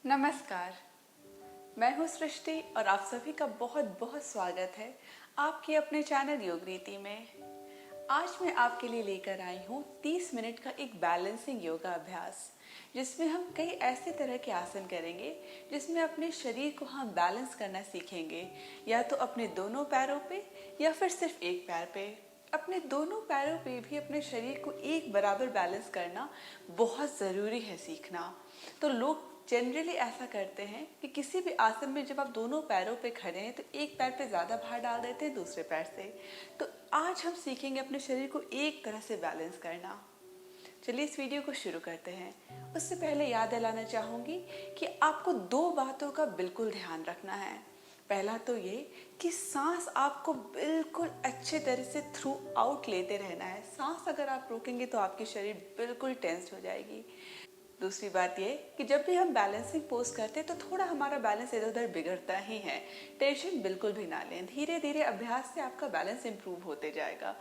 नमस्कार, मैं हूँ सृष्टि और आप सभी का बहुत बहुत स्वागत है आपके अपने चैनल योग रीति में। आज मैं आपके लिए लेकर आई हूँ 30 मिनट का एक बैलेंसिंग योगा अभ्यास, जिसमें हम कई ऐसे तरह के आसन करेंगे जिसमें अपने शरीर को हम बैलेंस करना सीखेंगे, या तो अपने दोनों पैरों पे या फिर सिर्फ एक पैर पे। अपने दोनों पैरों पे भी अपने शरीर को एक बराबर बैलेंस करना बहुत ज़रूरी है सीखना। तो लोग जनरली ऐसा करते हैं कि किसी भी आसन में जब आप दोनों पैरों पे खड़े हैं तो एक पैर पे ज़्यादा भार डाल देते हैं दूसरे पैर से। तो आज हम सीखेंगे अपने शरीर को एक तरह से बैलेंस करना। चलिए इस वीडियो को शुरू करते हैं। उससे पहले याद दिलाना चाहूँगी कि आपको दो बातों का बिल्कुल ध्यान रखना है। पहला तो ये कि सांस आपको बिल्कुल अच्छे तरह से थ्रू आउट लेते रहना है। सांस अगर आप रोकेंगे तो आपकी शरीर बिल्कुल टेंस हो जाएगी। दूसरी बात ये कि जब भी हम बैलेंसिंग पोज करते हैं तो थोड़ा हमारा बैलेंस इधर उधर बिगड़ता ही है। टेंशन बिल्कुल भी ना लें। धीरे धीरे अभ्यास से आपका बैलेंस इंप्रूव होते जाएगा।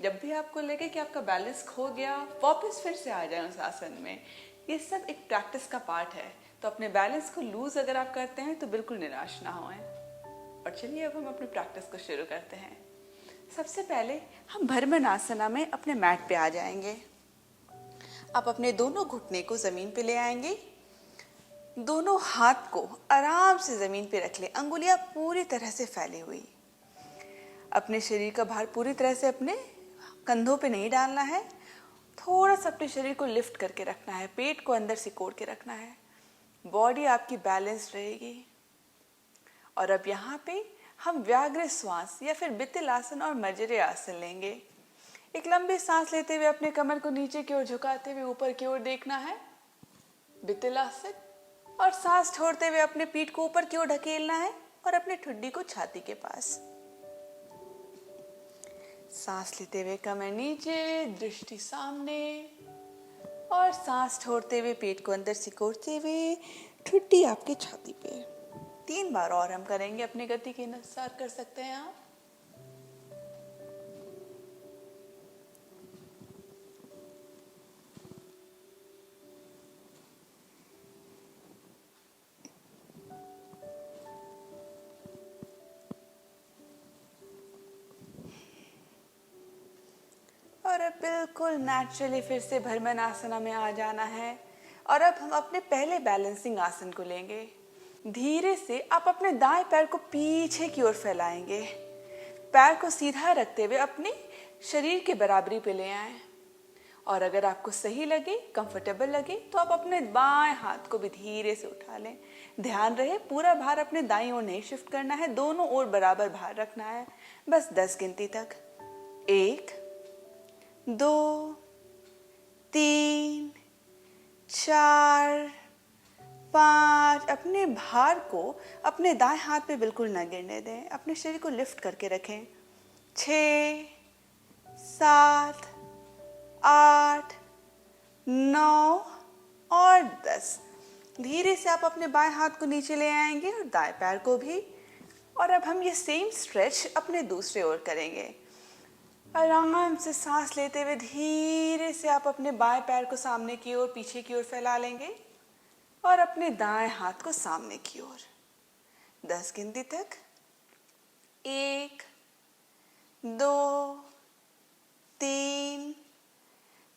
जब भी आपको लगे कि आपका बैलेंस खो गया, वापस फिर से आ जाए उस आसन में। ये सब एक प्रैक्टिस का पार्ट है। तो अपने बैलेंस को लूज अगर आप करते हैं तो बिल्कुल निराश ना होएं। और चलिए अब हम अपनी प्रैक्टिस को शुरू करते हैं। सबसे पहले हम भ्रमरासन में अपने मैट पे आ जाएंगे। आप अपने दोनों घुटने को जमीन पे ले आएंगे। दोनों हाथ को आराम से जमीन पे रख ले, अंगुलियां पूरी तरह से फैली हुई। अपने शरीर का भार पूरी तरह से अपने कंधों पे नहीं डालना है। थोड़ा सा अपने शरीर को लिफ्ट करके रखना है, पेट को अंदर सिकोड़ के रखना है। बॉडी आपकी बैलेंस रहेगी। और अब यहाँ पे हम व्याघ्र श्वास या फिर बितिल आसन और मजरे आसन लेंगे। एक लंबी सांस लेते हुए अपने कमर को नीचे की ओर झुकाते हुए ऊपर की ओर देखना है, बितिल आसन। और सांस छोड़ते हुए अपने पीठ को ऊपर की ओर ढकेलना है और अपने ठुड्डी को छाती के पास। सांस लेते हुए कमर नीचे, दृष्टि सामने, और सांस छोड़ते हुए पेट को अंदर सिकोड़ते हुए ठुड्डी आपके छाती पे। 3 बार और हम करेंगे, अपनी गति के अनुसार कर सकते हैं आप। और अब बिल्कुल नेचुरली फिर से भ्रमरासन में आ जाना है। और अब हम अपने पहले बैलेंसिंग आसन को लेंगे। धीरे से आप अपने दाएं पैर को पीछे की ओर फैलाएंगे। पैर को सीधा रखते हुए अपने शरीर के बराबरी पे ले आएं। और अगर आपको सही लगे, कंफर्टेबल लगे, तो आप अपने बाएं हाथ को भी धीरे से उठा लें। ध्यान रहे पूरा भार अपने दाईं ओर नहीं शिफ्ट करना है, दोनों ओर बराबर भार रखना है। बस 10 गिनती तक। 1 2 3 4 5। अपने भार को अपने दाएं हाथ पे बिल्कुल न गिरने दें। अपने शरीर को लिफ्ट करके रखें। 6 7 8 9 और 10। धीरे से आप अपने बाएं हाथ को नीचे ले आएंगे और दाएं पैर को भी। और अब हम ये सेम स्ट्रेच अपने दूसरे ओर करेंगे। आराम से सांस लेते हुए धीरे से आप अपने बाएं पैर को सामने की ओर, पीछे की ओर फैला लेंगे और अपने दाएं हाथ को सामने की ओर। 10 गिनती तक। 1 2 3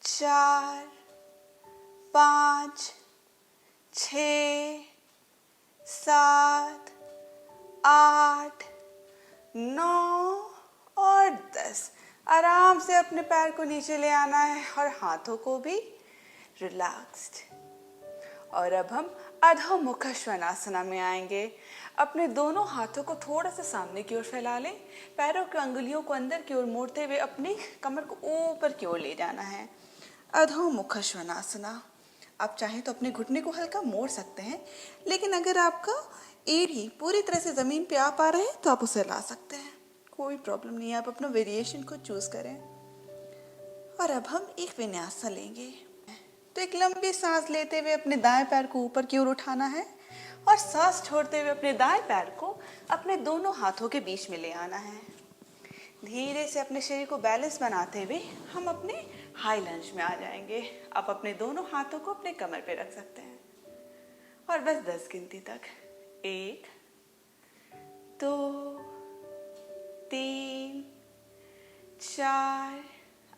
4 5 6 7 8 9 और 10। आराम से अपने पैर को नीचे ले आना है और हाथों को भी रिलैक्स्ड। और अब हम अधोमुख श्वानासना में आएंगे। अपने दोनों हाथों को थोड़ा सा सामने की ओर फैला लें। पैरों की अंगुलियों को अंदर की ओर मोड़ते हुए अपनी कमर को ऊपर की ओर ले जाना है। अधोमुख श्वानासना। आप चाहें तो अपने घुटने को हल्का मोड़ सकते हैं, लेकिन अगर आपका एड़ी पूरी तरह से जमीन पे आ पा रहे हैं तो आप उसे ला सकते हैं, कोई प्रॉब्लम नहीं है। आप अपना वेरिएशन को चूज करें। और अब हम एक विन्यास लेंगे। तो एक लंबी सांस लेते हुए अपने दाएं पैर को ऊपर की ओर उठाना है और सांस छोड़ते हुए अपने दाएं पैर को अपने दोनों हाथों के बीच में ले आना है। धीरे से अपने शरीर को बैलेंस बनाते हुए हम अपने हाई लंज में आ जाएंगे। आप अपने दोनों हाथों को अपने कमर पे रख सकते हैं और बस 10 गिनती तक। 1 2 3 4।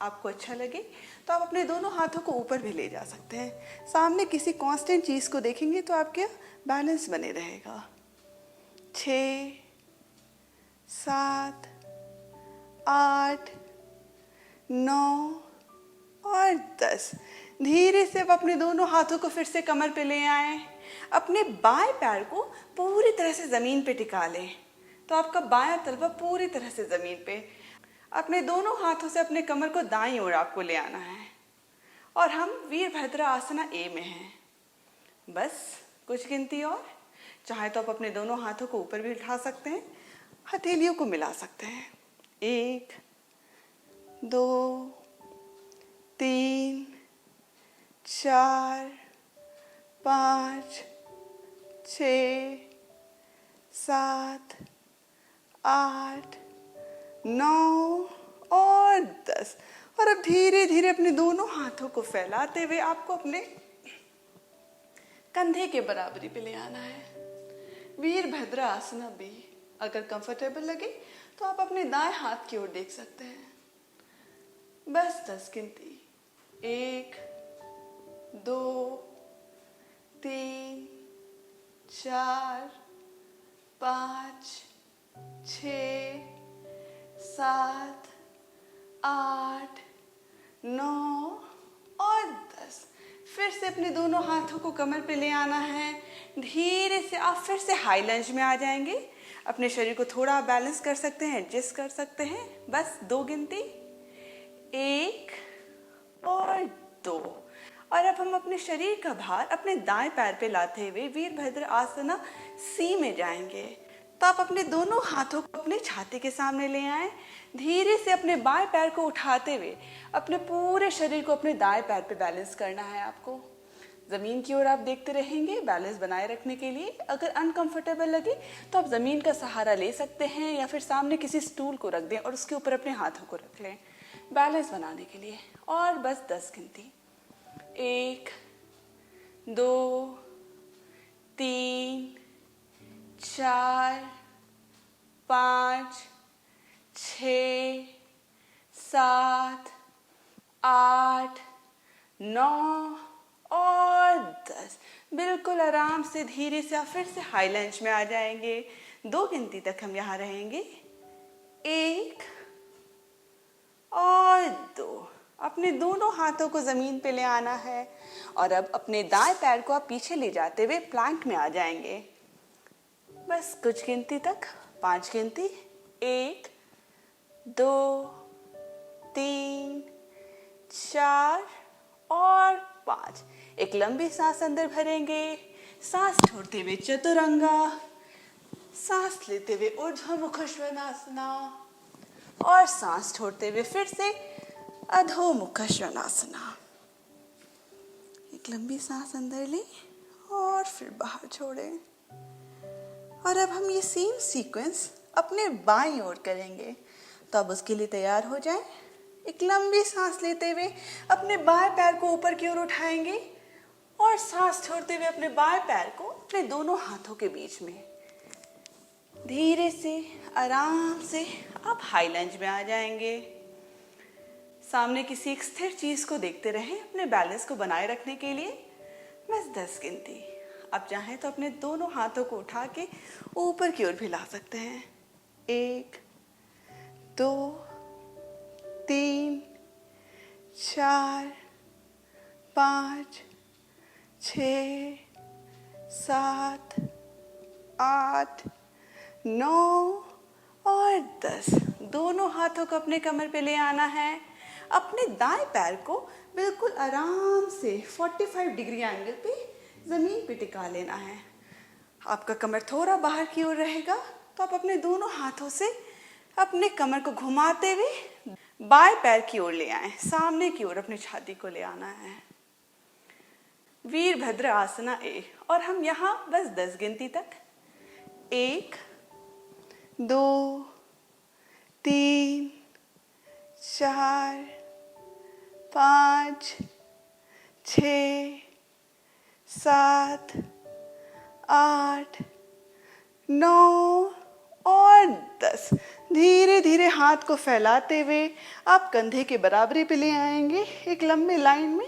आपको अच्छा लगे तो आप अपने दोनों हाथों को ऊपर भी ले जा सकते हैं। सामने किसी कांस्टेंट चीज को देखेंगे तो आपके बैलेंस बने रहेगा। 6 7 8 9 और 10। धीरे से आप अपने दोनों हाथों को फिर से कमर पे ले आए। अपने बाएं पैर को पूरी तरह से जमीन पे टिका लें तो आपका बायां तलवा पूरी तरह से जमीन पे। अपने दोनों हाथों से अपने कमर को दाईं ओर आपको ले आना है और हम वीरभद्रा आसना ए में हैं। बस कुछ गिनती और। चाहे तो आप अपने दोनों हाथों को ऊपर भी उठा सकते हैं, हथेलियों को मिला सकते हैं। 1 2 3 4 5 6 7 8 9 और 10। और अब धीरे धीरे अपने दोनों हाथों को फैलाते हुए आपको अपने कंधे के बराबरी पे ले आना है। वीरभद्रा आसना बी। अगर कंफर्टेबल लगे तो आप अपने दाएं हाथ की ओर देख सकते हैं। बस 10 गिनती। 1 2 3 4 5 6 7 8 9 और 10। फिर से अपने दोनों हाथों को कमर पे ले आना है। धीरे से आप फिर से हाई लंज में आ जाएंगे। अपने शरीर को थोड़ा बैलेंस कर सकते हैं, एडजस्ट कर सकते हैं। बस 2 गिनती। 1 और 2। और अब हम अपने शरीर का भार अपने दाएं पैर पे लाते हुए वीरभद्र आसना सी में जाएंगे। तो आप अपने दोनों हाथों को अपने छाती के सामने ले आएं। धीरे से अपने बाएं पैर को उठाते हुए अपने पूरे शरीर को अपने दाएं पैर पे बैलेंस करना है आपको। जमीन की ओर आप देखते रहेंगे बैलेंस बनाए रखने के लिए। अगर अनकंफर्टेबल लगे तो आप जमीन का सहारा ले सकते हैं या फिर सामने किसी स्टूल को रख दें और उसके ऊपर अपने हाथों को रख लें बैलेंस बनाने के लिए। और बस 10 गिनती। 1 2 3 4 5 6 7 8 9 और 10। बिल्कुल आराम से धीरे से आप फिर से हाई लंज में आ जाएंगे। 2 गिनती तक हम यहाँ रहेंगे। 1 और 2। अपने दोनों हाथों को जमीन पे ले आना है और अब अपने दाएं पैर को आप पीछे ले जाते हुए प्लैंक में आ जाएंगे। बस कुछ गिनती तक। 5 गिनती। 1 2 3 4 और 5। एक लंबी सांस अंदर भरेंगे। सांस छोड़ते हुए चतुरंगा। सांस लेते हुए ऊर्ध्वमुख श्वानासना और सांस छोड़ते हुए फिर से अधोमुख श्वानासना। एक लंबी सांस अंदर लें और फिर बाहर छोड़ें। और अब हम ये सेम सीक्वेंस अपने बाईं ओर करेंगे। तो अब उसके लिए तैयार हो जाएं। एक लंबी सांस लेते हुए अपने बाएं पैर को ऊपर की ओर उठाएंगे और सांस छोड़ते हुए अपने बाएं पैर को अपने दोनों हाथों के बीच में धीरे से आराम से आप हाई लंज में आ जाएंगे। सामने किसी एक स्थिर चीज को देखते रहें अपने बैलेंस को बनाए रखने के लिए। बस 10 गिनती। आप चाहें तो अपने दोनों हाथों को उठा के ऊपर की ओर भी ला सकते हैं। 1 2 3 4 5 6 7 8 9 और 10। दोनों हाथों को अपने कमर पे ले आना है। अपने दाएं पैर को बिल्कुल आराम से 45 डिग्री एंगल पे जमीन पे टिका लेना है। आपका कमर थोड़ा बाहर की ओर रहेगा तो आप अपने दोनों हाथों से अपने कमर को घुमाते हुए बाएं पैर की ओर ले आएं। सामने की ओर अपनी छाती को ले आना है। वीरभद्र आसना ए। और हम यहाँ बस 10 गिनती तक। 1 2 3 4 5 6 7 8, 9 और 10। धीरे धीरे हाथ को फैलाते हुए आप कंधे के बराबरी पे ले आएंगे एक लंबे लाइन में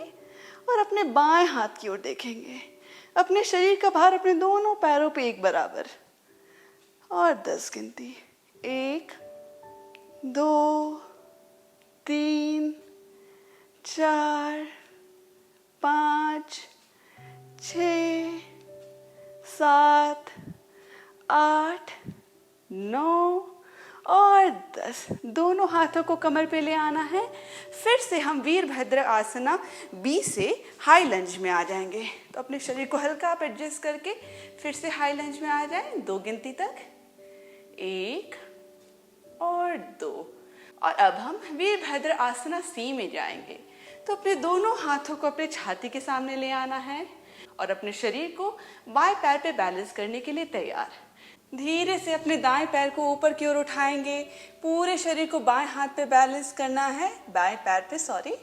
और अपने बाएं हाथ की ओर देखेंगे। अपने शरीर का भार अपने दोनों पैरों पे एक बराबर और 10 गिनती। 1, 2, 3, 4, 5, 6, 7, 8, 9 और 10। दोनों हाथों को कमर पे ले आना है। फिर से हम वीरभद्र आसना बी से हाई लंज में आ जाएंगे। तो अपने शरीर को हल्का आप एडजस्ट करके फिर से हाई लंज में आ जाएं 2 गिनती तक। 1 और 2। और अब हम वीरभद्र आसना सी में जाएंगे। तो अपने दोनों हाथों को अपने छाती के सामने ले आना है और अपने शरीर को बाएं पैर पे बैलेंस करने के लिए तैयार। धीरे से अपने दाएं पैर को ऊपर की ओर उठाएंगे। पूरे शरीर को बाएं हाथ पे बैलेंस करना है, बाएं पैर पे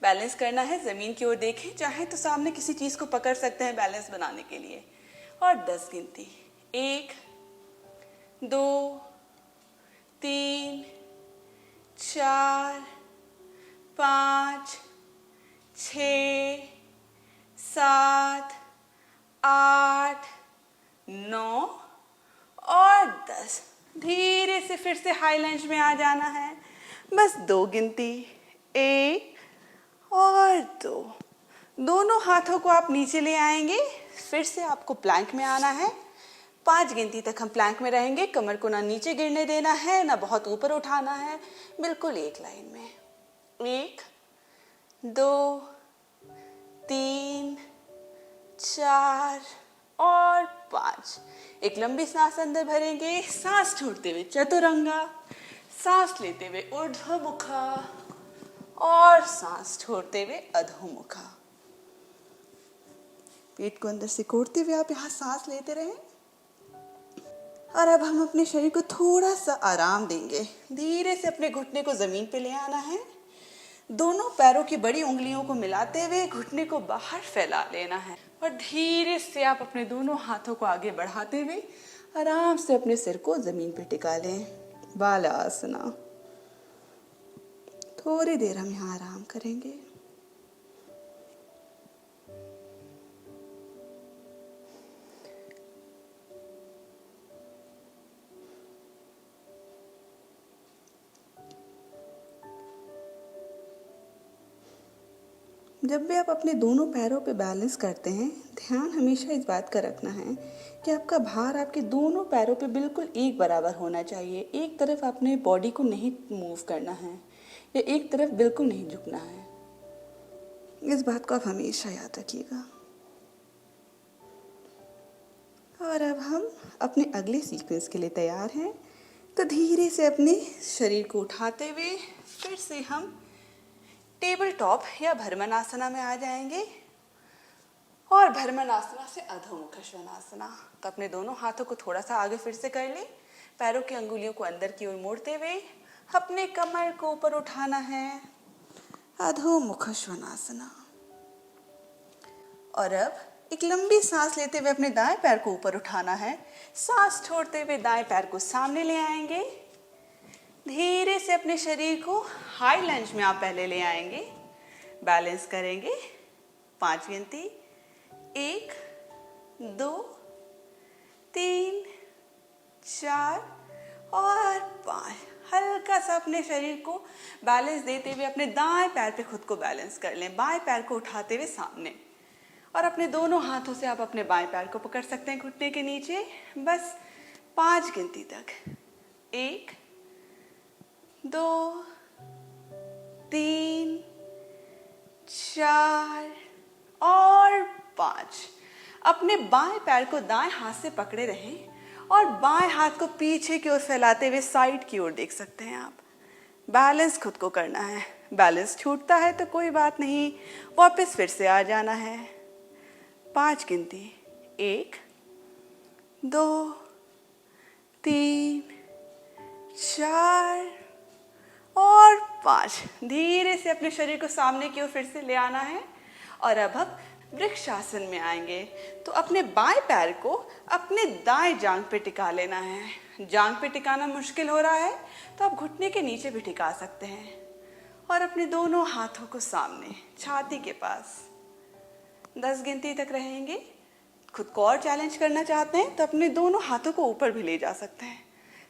बैलेंस करना है। जमीन की ओर देखें, चाहे तो सामने किसी चीज को पकड़ सकते हैं बैलेंस बनाने के लिए। और 10 गिनती। 1, 2, 3, 4, 5, 6, 7, 8, 9 और 10। धीरे से फिर से हाई लंज में आ जाना है। बस 2 गिनती। 1 और 2। दोनों हाथों को आप नीचे ले आएंगे। फिर से आपको प्लैंक में आना है। 5 गिनती तक हम प्लैंक में रहेंगे। कमर को ना नीचे गिरने देना है, ना बहुत ऊपर उठाना है, बिल्कुल एक लाइन में। 1, 2, 3, 4 और 5। एक लंबी सांस अंदर भरेंगे, सांस छोड़ते हुए चतुरंगा, सांस लेते हुए ऊर्ध्वमुखा और सांस छोड़ते हुए अधोमुखा। पेट को अंदर सिकोड़ते हुए आप यहाँ सांस लेते रहें। और अब हम अपने शरीर को थोड़ा सा आराम देंगे। धीरे से अपने घुटने को जमीन पे ले आना है। दोनों पैरों की बड़ी उंगलियों को मिलाते हुए घुटने को बाहर फैला लेना है और धीरे से आप अपने दोनों हाथों को आगे बढ़ाते हुए आराम से अपने सिर को जमीन पे टिका लें। बालासना। थोड़ी देर हम यहाँ आराम करेंगे। जब भी आप अपने दोनों पैरों पे बैलेंस करते हैं, ध्यान हमेशा इस बात का रखना है कि आपका भार आपके दोनों पैरों पे बिल्कुल एक बराबर होना चाहिए। एक तरफ अपने बॉडी को नहीं मूव करना है या एक तरफ बिल्कुल नहीं झुकना है। इस बात को आप हमेशा याद रखिएगा। और अब हम अपने अगले सीक्वेंस के लिए तैयार हैं। तो धीरे से अपने शरीर को उठाते हुए फिर से हम टेबल टॉप या भ्रमरासना में आ जाएंगे और भ्रमरासना से अधोमुख श्वानासना। तो अपने दोनों हाथों को थोड़ा सा आगे फिर से कर ले। पैरों की अंगुलियों को अंदर की ओर मोड़ते हुए अपने कमर को ऊपर उठाना है, अधोमुख श्वानासना। और अब एक लंबी सांस लेते हुए अपने दाएं पैर को ऊपर उठाना है। सांस छोड़ते हुए दाएं पैर को सामने ले आएंगे। धीरे से अपने शरीर को हाई लंज में आप पहले ले आएंगे। बैलेंस करेंगे। 5 गिनती। 1, 2, 3, 4 और 5। हल्का सा अपने शरीर को बैलेंस देते हुए अपने दाएं पैर पे खुद को बैलेंस कर लें। बाएं पैर को उठाते हुए सामने और अपने दोनों हाथों से आप अपने बाएं पैर को पकड़ सकते हैं घुटने के नीचे। बस 5 गिनती तक। 1, 2, 3, 4 और 5। अपने बाएं पैर को दाएं हाथ से पकड़े रहें और बाएं हाथ को पीछे की ओर फैलाते हुए साइड की ओर देख सकते हैं आप। बैलेंस खुद को करना है। बैलेंस छूटता है तो कोई बात नहीं, वापस फिर से आ जाना है। 5 गिनती। 1, 2, 3, 4 और 5। धीरे से अपने शरीर को सामने की ओर फिर से ले आना है और अब हम वृक्षासन में आएंगे तो अपने बाएं पैर को अपने दाएं जांघ पे टिका लेना है। जांघ पे टिकाना मुश्किल हो रहा है तो आप घुटने के नीचे भी टिका सकते हैं और अपने दोनों हाथों को सामने छाती के पास 10 गिनती तक रहेंगे। खुद को और चैलेंज करना चाहते हैं तो अपने दोनों हाथों को ऊपर भी ले जा सकते हैं।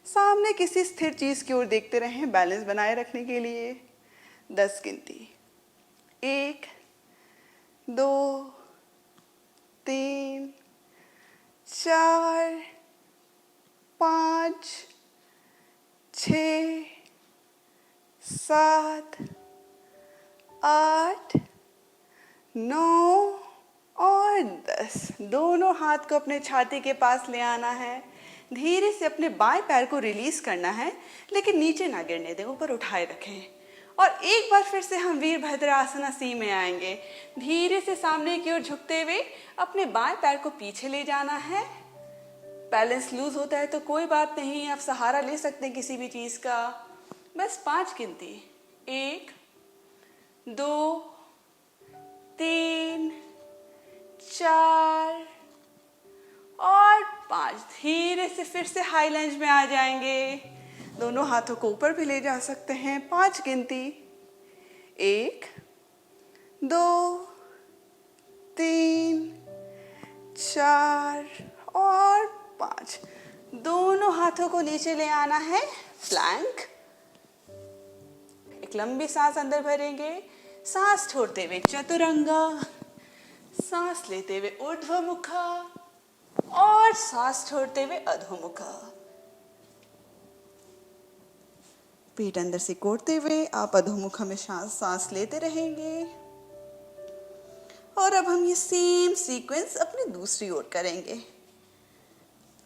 सामने किसी स्थिर चीज की ओर देखते रहें बैलेंस बनाए रखने के लिए। 10 गिनती 1 2 3 4 5 6 7 8 9 और 10। दोनों हाथ को अपने छाती के पास ले आना है। धीरे से अपने बाएं पैर को रिलीज करना है लेकिन नीचे ना गिरने दें, ऊपर उठाए रखें। और एक बार फिर से हम वीरभद्रासन सी में आएंगे। धीरे से सामने की ओर झुकते हुए अपने बाएं पैर को पीछे ले जाना है। बैलेंस लूज होता है तो कोई बात नहीं, आप सहारा ले सकते हैं किसी भी चीज का। बस 5 गिनती 1 2 3 4 और 5। धीरे से फिर से हाई लंज में आ जाएंगे। दोनों हाथों को ऊपर भी ले जा सकते हैं। 5 गिनती 1 2 3 4 और 5। दोनों हाथों को नीचे ले आना है। प्लैंक। एक लंबी सांस अंदर भरेंगे, सांस छोड़ते हुए चतुरंगा, सांस लेते हुए ऊर्ध्वमुखा और सांस छोड़ते हुए अधोमुखा। पीठ अंदर से कोड़ते हुए आप अधोमुखा में सांस लेते रहेंगे। और अब हम ये सेम सीक्वेंस अपनी दूसरी ओर करेंगे।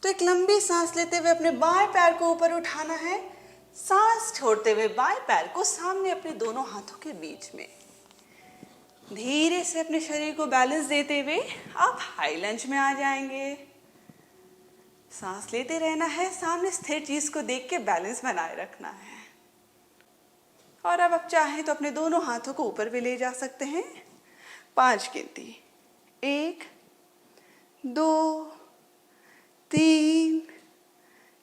तो एक लंबी सांस लेते हुए अपने बाएं पैर को ऊपर उठाना है। सांस छोड़ते हुए बाएं पैर को सामने अपने दोनों हाथों के बीच में। धीरे से अपने शरीर को बैलेंस देते हुए आप हाई लंज में आ जाएंगे। सांस लेते रहना है, सामने स्थिर चीज को देख के बैलेंस बनाए रखना है। और अब आप चाहें तो अपने दोनों हाथों को ऊपर भी ले जा सकते हैं। 5 गिनती 1 2 3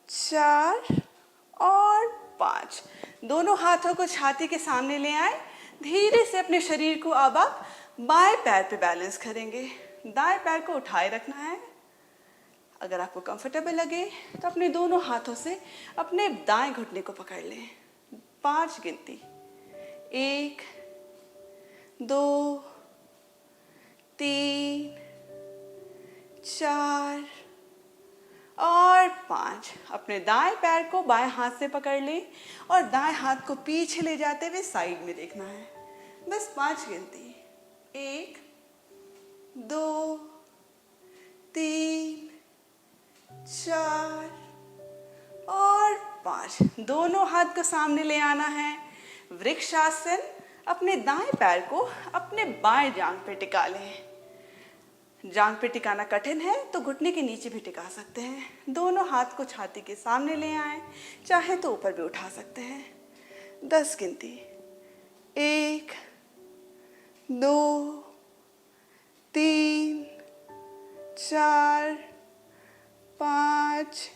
4 और 5। दोनों हाथों को छाती के सामने ले आए। धीरे से अपने शरीर को अब आप बाएं पैर पे बैलेंस करेंगे। दाएं पैर को उठाए रखना है। अगर आपको कंफर्टेबल लगे तो अपने दोनों हाथों से अपने दाएं घुटने को पकड़ लें। 5 गिनती 1 2 3 4 और 5। अपने दाएं पैर को बाएं हाथ से पकड़ लें और दाएं हाथ को पीछे ले जाते हुए साइड में देखना है। बस 5 गिनती 1 2 3 4 और 5। दोनों हाथ को सामने ले आना है। वृक्षासन। अपने दाएं पैर को अपने बाएं जांघ पे टिका लें। जांघ पे टिकाना कठिन है तो घुटने के नीचे भी टिका सकते हैं। दोनों हाथ को छाती के सामने ले आए, चाहे तो ऊपर भी उठा सकते हैं। 10 गिनती 1 2 3 4 5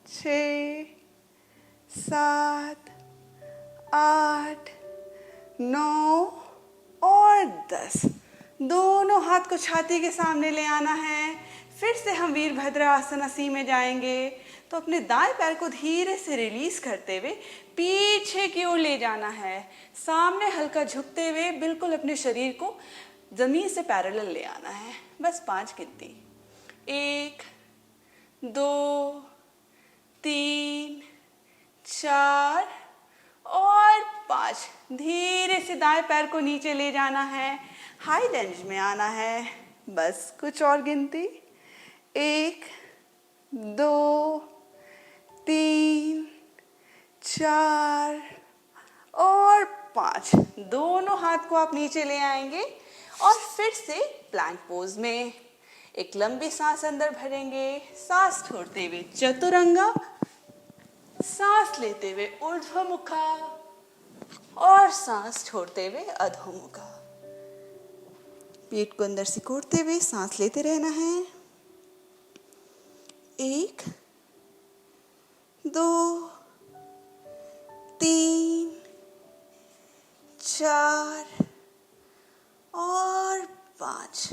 6 7 8 9 और 10। दोनों हाथ को छाती के सामने ले आना है। फिर से हम वीरभद्रासन सी में जाएंगे। तो अपने दाएं पैर को धीरे से रिलीज करते हुए पीछे की ओर ले जाना है। सामने हल्का झुकते हुए बिल्कुल अपने शरीर को जमीन से पैरेलल ले आना है। बस 5 गिनती 1 2 3 4 और 5। धीरे से दाएं पैर को नीचे ले जाना है। हाई लंज में आना है। बस कुछ और गिनती 1 2 3 4 और 5। दोनों हाथ को आप नीचे ले आएंगे और फिर से प्लैंक पोज में एक लंबी सांस अंदर भरेंगे, सांस छोड़ते हुए चतुरंगा, सांस लेते हुए ऊर्ध्वमुखा और सांस छोड़ते हुए अधोमुखा। पेट को अंदर सिकोड़ते हुए सांस लेते रहना है। 1 2 3 4 और 5।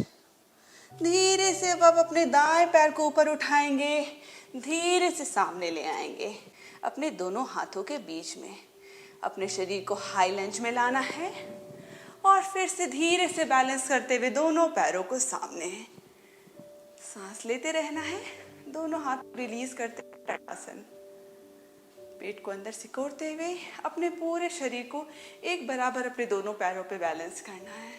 धीरे से अब आप अपने दाएं पैर को ऊपर उठाएंगे, धीरे से सामने ले आएंगे अपने दोनों हाथों के बीच में। अपने शरीर को हाई लंज में लाना है और फिर से धीरे से बैलेंस करते हुए दोनों पैरों को सामने। सांस लेते रहना है, दोनों हाथ रिलीज करते हुए टटासन। पेट को अंदर सिकोड़ते हुए अपने पूरे शरीर को एक बराबर अपने दोनों पैरों पे बैलेंस करना है।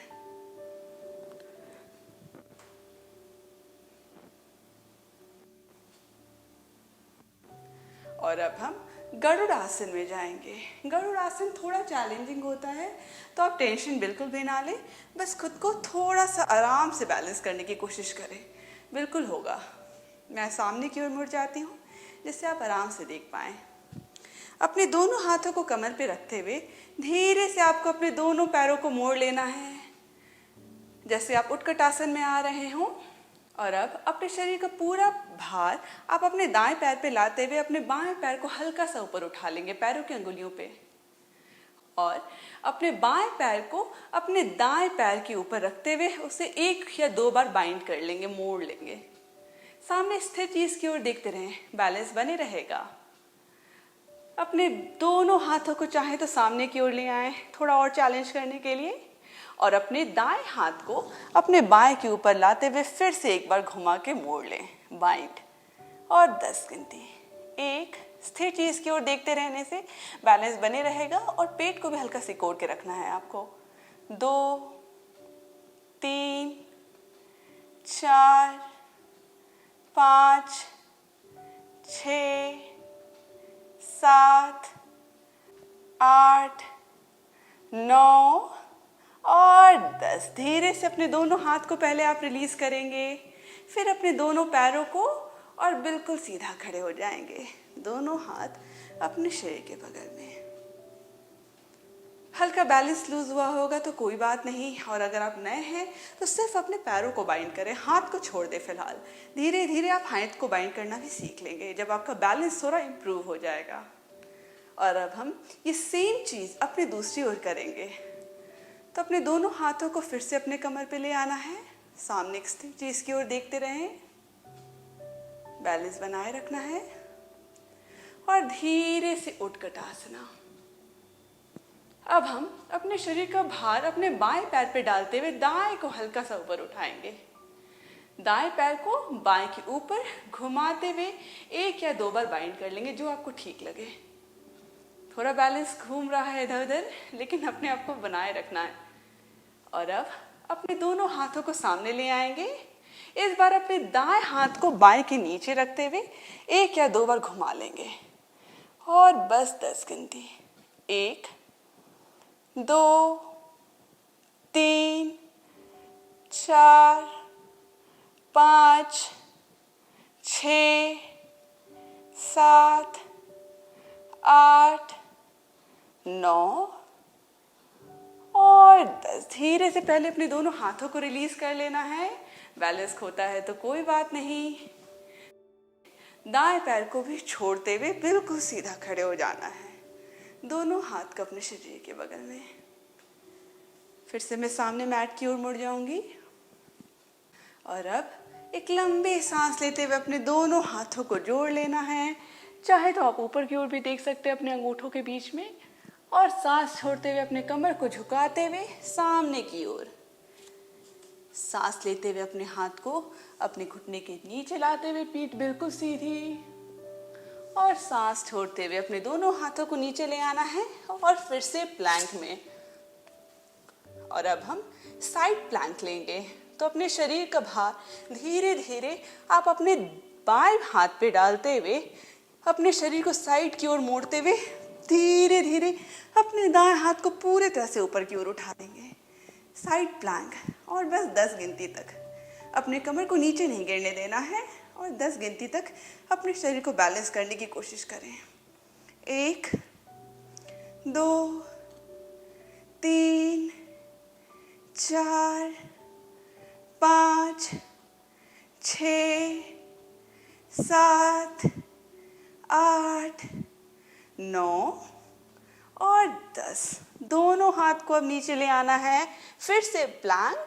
और अब हम गरुड़ आसन में जाएंगे। गरुड़ आसन थोड़ा चैलेंजिंग होता है, तो आप टेंशन बिल्कुल भी ना लें, बस खुद को थोड़ा सा आराम से बैलेंस करने की कोशिश करें। बिल्कुल होगा। मैं सामने की ओर मुड़ जाती हूँ जिससे आप आराम से देख पाएं। अपने दोनों हाथों को कमर पे रखते हुए धीरे से आपको अपने दोनों पैरों को मोड़ लेना है, जैसे आप उत्कट आसन में आ रहे हों। और अब अपने शरीर का पूरा भार आप अपने दाएं पैर पे लाते हुए अपने बाएं पैर को हल्का सा ऊपर उठा लेंगे पैरों की अंगुलियों पे, और अपने बाएं पैर को अपने दाएं पैर के ऊपर रखते हुए उसे 1 या 2 बार बाइंड कर लेंगे, मोड़ लेंगे। सामने स्थिर चीज की ओर देखते रहें, बैलेंस बने रहेगा। अपने दोनों हाथों को चाहे तो सामने की ओर ले आए थोड़ा और चैलेंज करने के लिए, और अपने दाएं हाथ को अपने बाएं के ऊपर लाते हुए फिर से एक बार घुमा के मोड़ लें, बाइंड। और 10 गिनती। 1, स्थिर चीज की ओर देखते रहने से बैलेंस बने रहेगा और पेट को भी हल्का सिकोड़ के रखना है आपको। 2 3 4 5 6 7 8 9 और 10। धीरे से अपने दोनों हाथ को पहले आप रिलीज करेंगे, फिर अपने दोनों पैरों को, और बिल्कुल सीधा खड़े हो जाएंगे, दोनों हाथ अपने शरीर के बगल में। हल्का बैलेंस लूज हुआ होगा तो कोई बात नहीं, और अगर आप नए हैं तो सिर्फ अपने पैरों को बाइंड करें, हाथ को छोड़ दें फिलहाल। धीरे धीरे आप हाथ को बाइंड करना भी सीख लेंगे जब आपका बैलेंस थोड़ा इम्प्रूव हो जाएगा। और अब हम ये सेम चीज अपने दूसरी ओर करेंगे। तो अपने दोनों हाथों को फिर से अपने कमर पे ले आना है, सामने एक स्थिर चीज की ओर देखते रहें, बैलेंस बनाए रखना है, और धीरे से उत्कट आसना। अब हम अपने शरीर का भार अपने बाएं पैर पे डालते हुए दाएं को हल्का सा ऊपर उठाएंगे। दाएं पैर को बाएं के ऊपर घुमाते हुए 1 या 2 बार बाइंड कर लेंगे, जो आपको ठीक लगे। थोड़ा बैलेंस घूम रहा है इधर उधर, लेकिन अपने आप को बनाए रखना है। और अब अपने दोनों हाथों को सामने ले आएंगे। इस बार अपने दाएं हाथ को बाएं के नीचे रखते हुए 1 या 2 बार घुमा लेंगे, और बस 10 गिनती। 1 2 3 4 5 6 7 8 9 और 10। धीरे से पहले अपने दोनों हाथों को रिलीज कर लेना है। बैलेंस खोता है तो कोई बात नहीं, दाएं पैर को भी छोड़ते हुए बिल्कुल सीधा खड़े हो जाना है, दोनों हाथ को अपने शरीर के बगल में। फिर से मैं सामने मैट की ओर मुड़ जाऊंगी, और अब एक लंबी सांस लेते हुए अपने दोनों हाथों को जोड़ लेना है। चाहे तो आप ऊपर की ओर भी देख सकते हैं अपने अंगूठों के बीच में, और सांस छोड़ते हुए अपने कमर को झुकाते हुए सामने की ओर। सांस लेते हुए अपने हाथ को अपने घुटने के नीचे लाते हुए पीठ बिल्कुल सीधी, और सांस छोड़ते हुए अपने दोनों हाथों को नीचे ले आना है, और फिर से प्लैंक में। और अब हम साइड प्लैंक लेंगे। तो अपने शरीर का भार धीरे धीरे आप अपने बाएं हाथ पे डालते हुए अपने शरीर को साइड की ओर मोड़ते हुए धीरे धीरे अपने दाएं हाथ को पूरे तरह से ऊपर की ओर उठा देंगे, साइड प्लैंक। और बस 10 गिनती तक अपने कमर को नीचे नहीं गिरने देना है, और 10 गिनती तक अपने शरीर को बैलेंस करने की कोशिश करें। 1 2 3 4 5, 6, 7, 8, 9 और 10। दोनों हाथ को अब नीचे ले आना है, फिर से प्लैंक।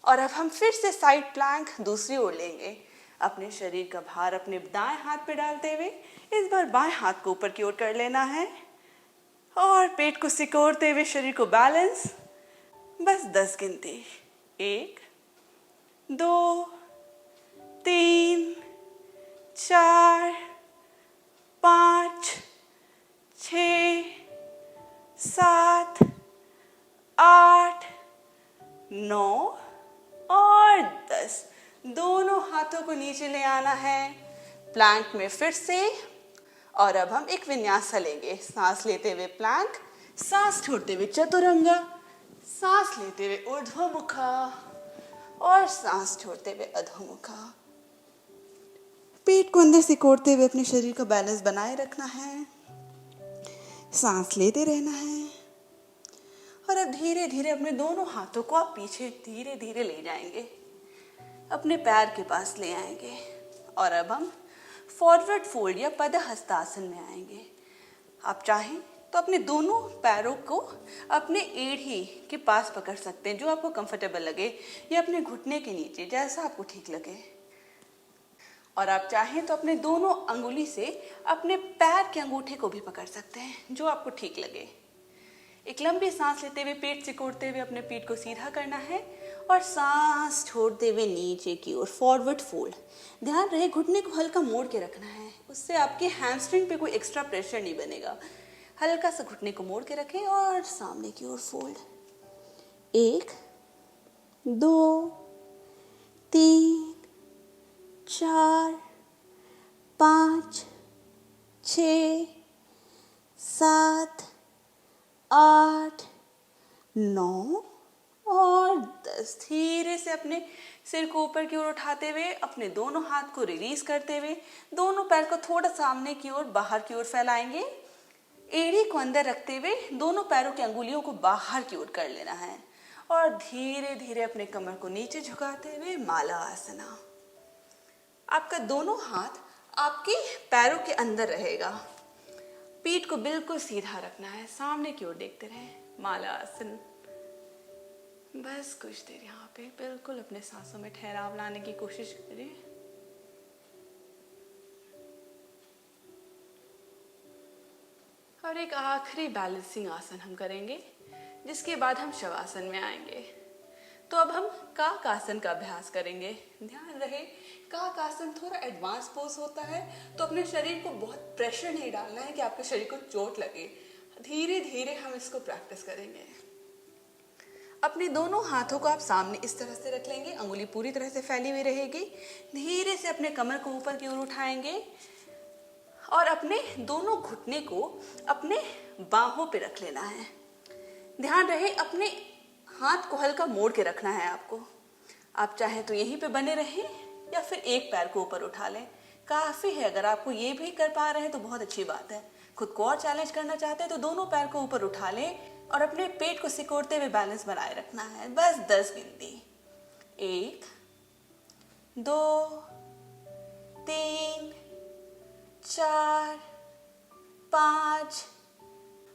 और अब हम फिर से साइड प्लैंक दूसरी ओर लेंगे। अपने शरीर का भार अपने दाएं हाथ पे डालते हुए इस बार बाएं हाथ को ऊपर की ओर कर लेना है और पेट को सिकोड़ते हुए शरीर को बैलेंस। बस 10 गिनती। 1, 2, 3, 4, 5, 6, 7, 8, 9 और 10। दोनों हाथों को नीचे ले आना है प्लैंक में फिर से। और अब हम एक विन्यासा लेंगे। सांस लेते हुए प्लैंक, सांस छोड़ते हुए चतुरंगा, सांस लेते हुए ऊर्ध्वमुखा और सांस छोड़ते हुए अधोमुखा। पेट को अंदर सिकोड़ते हुए अपने शरीर का बैलेंस बनाए रखना है। सांस लेते रहना है। और अब धीरे धीरे अपने दोनों हाथों को आप पीछे धीरे धीरे ले जाएंगे, अपने पैर के पास ले आएंगे। और अब हम फॉरवर्ड फोल्ड या पदहस्तासन में आएंगे। आप चाहें तो अपने दोनों पैरों को अपने एड़ी के पास पकड़ सकते हैं, जो आपको कंफर्टेबल लगे, या अपने घुटने के नीचे, जैसा आपको ठीक लगे। और आप चाहें तो अपने दोनों अंगुली से अपने पैर के अंगूठे को भी पकड़ सकते हैं, जो आपको ठीक लगे। एक लंबी सांस लेते हुए पेट सिकोड़ते हुए अपने पीठ को सीधा करना है और सांस छोड़ते हुए नीचे की ओर फॉरवर्ड फोल्ड। ध्यान रहे घुटने को हल्का मोड़ के रखना है, उससे आपके हैमस्ट्रिंग पे कोई एक्स्ट्रा प्रेशर नहीं बनेगा। हल्का सा घुटने को मोड़ के रखें और सामने की ओर फोल्ड। 1, 2, 3, 4, 5, 6, 7, 8, 9 और 10। धीरे से अपने सिर को ऊपर की ओर उठाते हुए अपने दोनों हाथ को रिलीज करते हुए दोनों पैर को थोड़ा सामने की ओर बाहर की ओर फैलाएंगे। एड़ी को अंदर रखते हुए दोनों पैरों की अंगुलियों को बाहर की ओर कर लेना है और धीरे धीरे अपने कमर को नीचे झुकाते हुए माला आसना। आपका दोनों हाथ आपके पैरों के अंदर रहेगा। पीठ को बिल्कुल सीधा रखना है, सामने की ओर देखते रहें। माला आसन। बस कुछ देर यहाँ पे बिल्कुल अपने सांसों में ठहराव लाने की कोशिश करें। और एक आखिरी बैलेंसिंग आसन हम करेंगे, जिसके बाद हम शवासन में आएंगे। तो अब हम काक आसन का अभ्यास करेंगे। ध्यान रहे काक आसन थोड़ा एडवांस पोज होता है, तो अपने शरीर को बहुत प्रेशर नहीं डालना है कि आपके शरीर को चोट लगे। धीरे धीरे हम इसको प्रैक्टिस करेंगे। अपने दोनों हाथों को आप सामने इस तरह से रख लेंगे, अंगुली पूरी तरह से फैली हुई रहेगी। धीरे से अपने कमर को ऊपर की ओर उठाएंगे और अपने दोनों घुटने को अपने बाहों पे रख लेना है। ध्यान रहे अपने हाथ को हल्का मोड़ के रखना है आपको। आप चाहें तो यहीं पे बने रहें या फिर एक पैर को ऊपर उठा लें, काफ़ी है। अगर आपको ये भी कर पा रहे हैं तो बहुत अच्छी बात है। खुद को और चैलेंज करना चाहते हैं तो दोनों पैर को ऊपर उठा लें और अपने पेट को सिकोड़ते हुए बैलेंस बनाए रखना है। बस 10 गिनती। 1, 2, 3, 4, 5।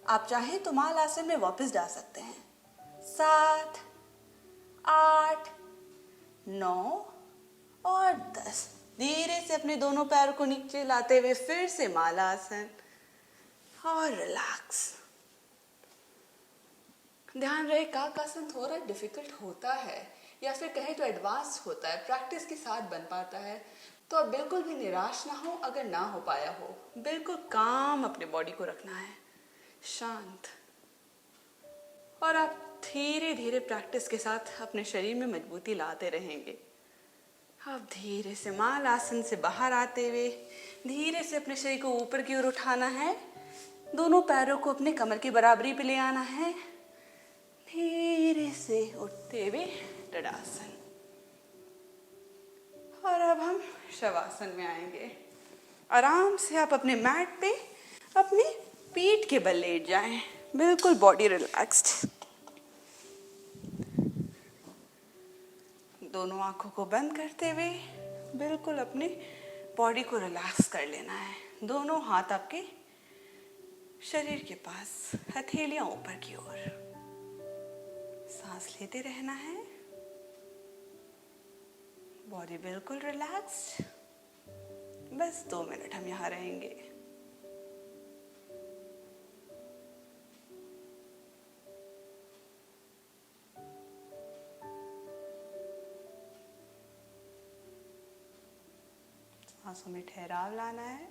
आप चाहें तो माल आसन में वापस जा सकते हैं। 7, 8, 9 और 10। धीरे से अपने दोनों पैरों को नीचे लाते हुए फिर से माला आसन और रिलैक्स। ध्यान रहे काक आसन थोड़ा डिफिकल्ट होता है या फिर कहें तो एडवांस होता है, प्रैक्टिस के साथ बन पाता है। तो अब बिल्कुल भी निराश ना हो अगर ना हो पाया हो। बिल्कुल काम अपने बॉडी को रखना है, शांत। और आप धीरे धीरे प्रैक्टिस के साथ अपने शरीर में मजबूती लाते रहेंगे। अब धीरे से माल आसन से बाहर आते हुए धीरे से अपने शरीर को ऊपर की ओर उठाना है। दोनों पैरों को अपने कमर की बराबरी पे ले आना है। धीरे से उठते हुए तड़ासन। और अब हम शवासन में आएंगे। आराम से आप अपने मैट पे अपनी पीठ के बल लेट जाएं, बिल्कुल बॉडी रिलैक्स्ड। दोनों आंखों को बंद करते हुए बिल्कुल अपने बॉडी को रिलैक्स कर लेना है। दोनों हाथ आपके शरीर के पास, हथेलियां ऊपर की ओर। सांस लेते रहना है, बॉडी बिल्कुल रिलैक्स्ड। बस 2 मिनट हम यहाँ रहेंगे। सांसों में ठहराव लाना है।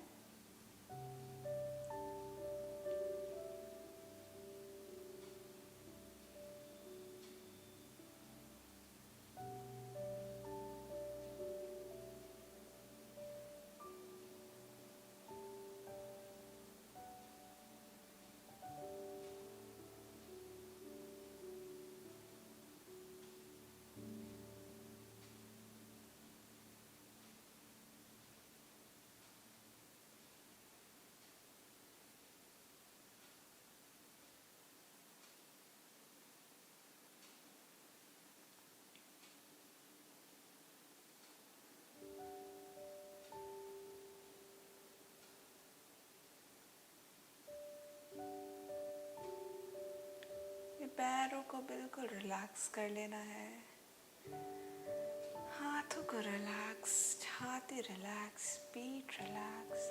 पैरों को बिल्कुल रिलैक्स कर लेना है, हाथों को रिलैक्स, छाती रिलैक्स, पीठ रिलैक्स,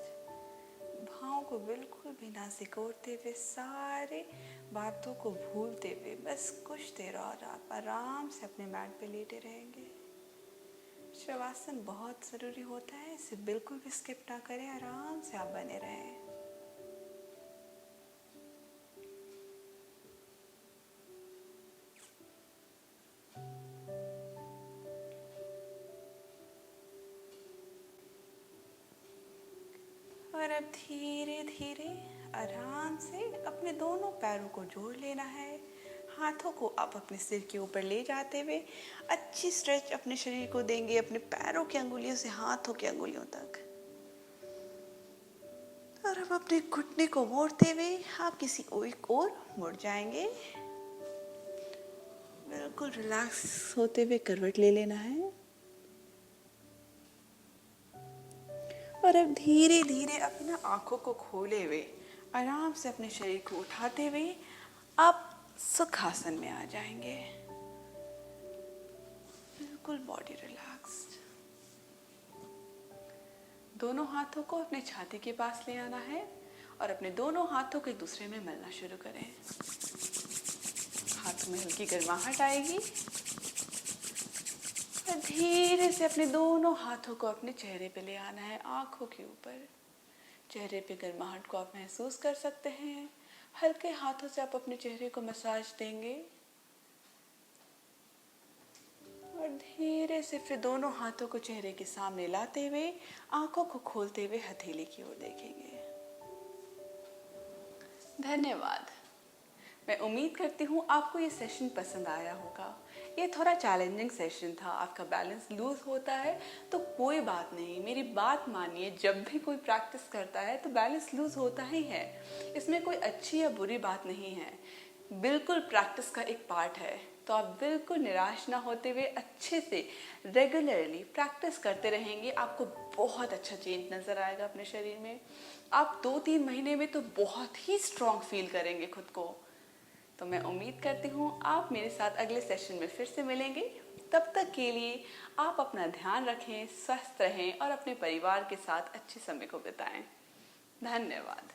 भावों को बिल्कुल भी ना सिकोड़ते हुए, सारे बातों को भूलते हुए बस कुछ देर और आप आराम से अपने मैट पे लेटे रहेंगे। शवासन बहुत ज़रूरी होता है, इसे बिल्कुल भी स्किप ना करें, आराम से आप बने रहें। और अब धीरे धीरे आराम से अपने दोनों पैरों को जोड़ लेना है। हाथों को आप अपने सिर के ऊपर ले जाते हुए अच्छी स्ट्रेच अपने शरीर को देंगे, अपने पैरों की अंगुलियों से हाथों की अंगुलियों तक। और अब अपने घुटने को मोड़ते हुए आप किसी एक ओर मुड़ जाएंगे। बिल्कुल रिलैक्स होते हुए करवट ले लेना है। और अब धीरे धीरे अपना आंखों को खोले हुए आराम से अपने शरीर को उठाते हुए आप सुखासन में आ जाएंगे। बिल्कुल बॉडी रिलैक्स्ड। दोनों हाथों को अपने छाती के पास ले आना है और अपने दोनों हाथों को एक दूसरे में मलना शुरू करें। हाथों में हल्की गर्माहट आएगी और धीरे से अपने दोनों हाथों को अपने चेहरे पे ले आना है, आंखों के ऊपर। चेहरे पे गर्माहट को आप महसूस कर सकते हैं। हल्के हाथों से आप अपने चेहरे को मसाज देंगे और धीरे से फिर दोनों हाथों को चेहरे के सामने लाते हुए आंखों को खोलते हुए हथेली की ओर देखेंगे। धन्यवाद। मैं उम्मीद करती हूँ आपको ये सेशन पसंद आया होगा। ये थोड़ा चैलेंजिंग सेशन था, आपका बैलेंस लूज होता है तो कोई बात नहीं, मेरी बात मानिए, जब भी कोई प्रैक्टिस करता है तो बैलेंस लूज होता ही है। इसमें कोई अच्छी या बुरी बात नहीं है, बिल्कुल प्रैक्टिस का एक पार्ट है। तो आप बिल्कुल निराश ना होते हुए अच्छे से रेगुलरली प्रैक्टिस करते रहेंगे, आपको बहुत अच्छा चेंज नज़र आएगा अपने शरीर में। आप 2-3 महीने में तो बहुत ही स्ट्रॉन्ग फील करेंगे खुद को। तो मैं उम्मीद करती हूँ आप मेरे साथ अगले सेशन में फिर से मिलेंगे। तब तक के लिए आप अपना ध्यान रखें, स्वस्थ रहें और अपने परिवार के साथ अच्छे समय को बिताएं। धन्यवाद।